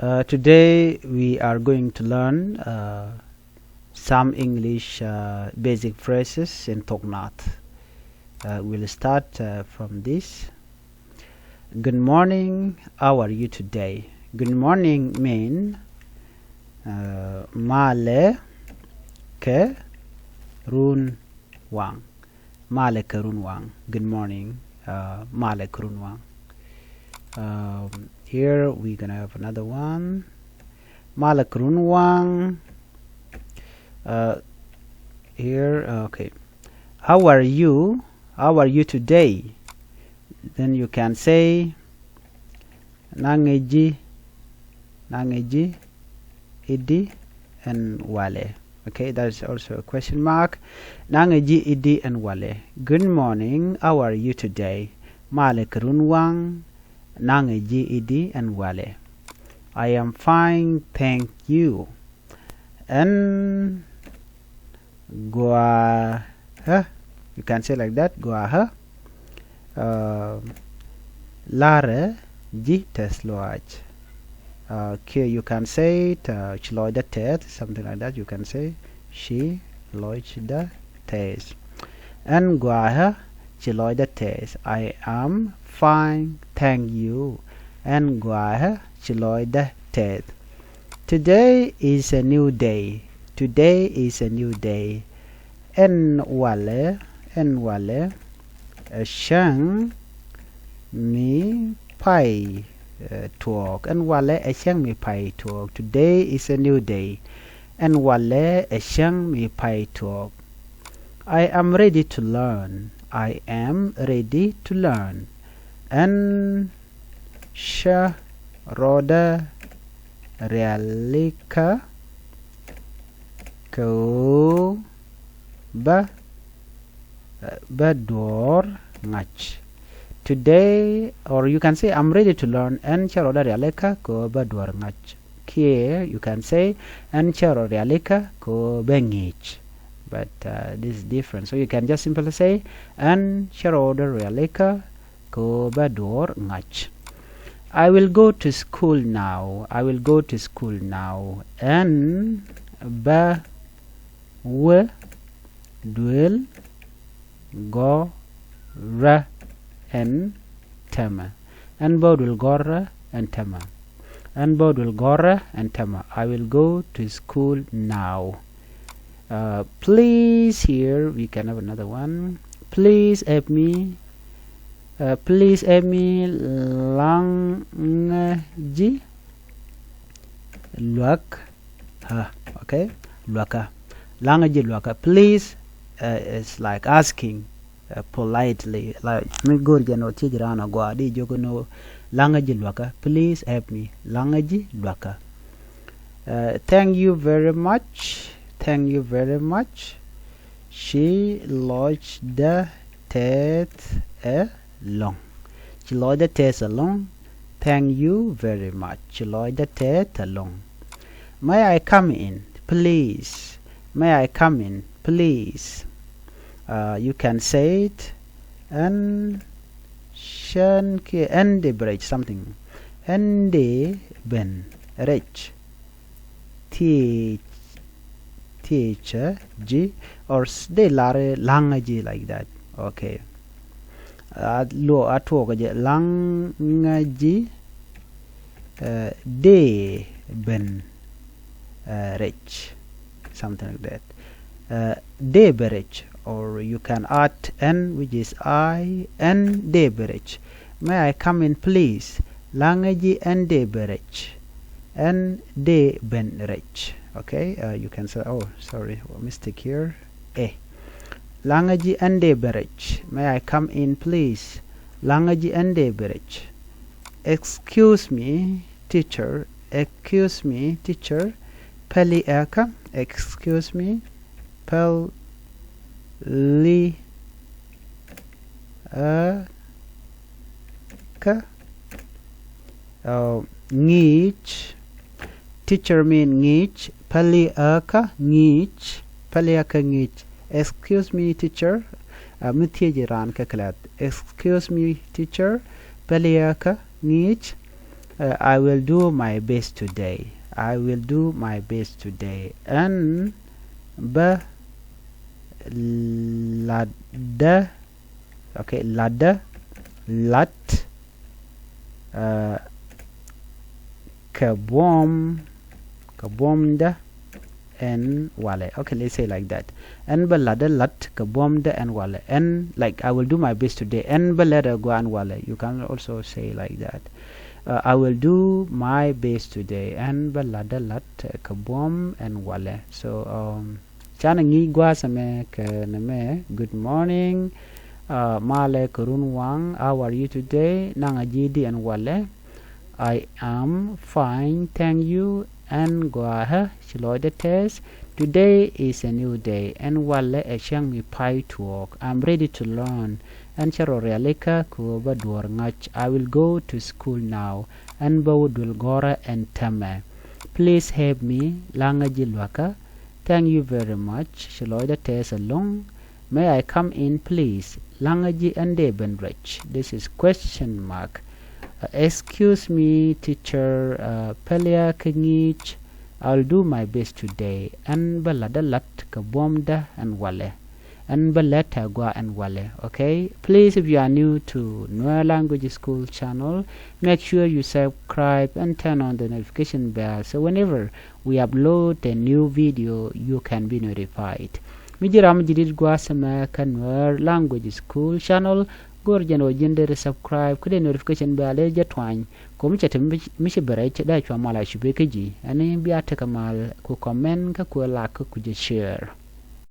Today we are going to learn some English basic phrases in Thok Nath. We'll start from this. Good morning, how are you today? Good morning mean male ke run wang. Male ke run wang. Good morning, male ke run wang. Here we're gonna have another one. Male ke run wang. Here, okay. How are you? How are you today? Then you can say nangeji, idi, and wale. Okay, that's also a question mark. Nangeji, idi, and wale. Good morning. How are you today? Male ke run wang. Nangeji, idi, and wale. I am fine, thank you. And gua ha. You can say like that. Gua ha. Lare ji tesloaj. Okay, you can say it. Chloy the tet, something like that. You can say she loich the tes. And gua ha. Chloy the tes. I am fine, thank you. And gua ha. Chloy the tet. Today is a new day. Today is a new day. En wale shang mi pai talk. En wale shang mi pai talk. Today is a new day. En wale shang mi pai talk. I am ready to learn. I am ready to learn. En sha roda realika ko ba door ngach. Today, or you can say I'm ready to learn and charoda realika ko ba door ngach. Here you can say and charo realika ko bengich. But this is different, so you can just simply say and charoda realika ko ba door ngach. I will go to school now. I will go to school now. And ba w duel go ra and tema. And bod will go ra and tema. And bod will go ra and tema. I will go to school now. Please, here we can have another one. Please help me. Please help me langji luak ha. Okay, luaka langji luaka. Please is like asking politely, like me go jano tijrana go adi jogo no langji luaka. Please help me langji luaka. Thank you very much. Thank you very much. She lodged the tet long. Chiloy the test along. Thank you very much. Chiloy the test along. May I come in, please? May I come in, please? You can say it and shanke and the bridge something. And the ben rich teacher g or de lare language like that. Okay. Lo atwo je langaji de ben rich, something like that. De berich, or you can add n, which is I, and de berich. May I come in, please? Langaji and de berich, and de ben rich. Okay, you can say, oh sorry, mistake here. Langaji and de berich. May I come in, please? Langaji and de berich. Excuse me, teacher. Excuse me, teacher. Peli eka. Excuse me. Peli eka. Ngich. Teacher mean ngich. Peli eka ngich. Peli eka ngich. Excuse me, teacher. Excuse me, teacher. Peliaka ngich. I will do my best today. I will do my best today. And b ladder. Okay, ladder, lat, kabomda, and wale. Okay, let's say like that. And balada lat kabomda and wale. And like I will do my best today. And balada go and wale. You can also say like that. I will do my best today. And balada lat kabom and wale. So chanangi gwa same kaname. Good morning. Male Kurunwang, how are you today? Nangajidi and Wale. I am fine, thank you. And Guaha, Shiloida test. Today is a new day. And Wale a shang mi pai to work. I'm ready to learn. And Charorealeka Kuba Dwarngach. I will go to school now. And Bawdul Gora and Tame. Please help me, Langaji Lwaka. Thank you very much. Shiloida test along. May I come in, please? Langaji and Debenrich. This is question mark. Excuse me, teacher. Pelia Kengich. I'll do my best today. And baladalat kabomda and wale. And baleta gua and wale. Okay. Please, if you are new to Nuer-Language School channel, make sure you subscribe and turn on the notification bell so whenever we upload a new video, you can be notified. Mijiram jidid gwa sama kan Nuer-Language School channel gorjano jinde subscribe kude notification bell jatwany ko michete mishi barech da chwa mala shubeke ji ani biata kamal ku comment ka ku like ku share.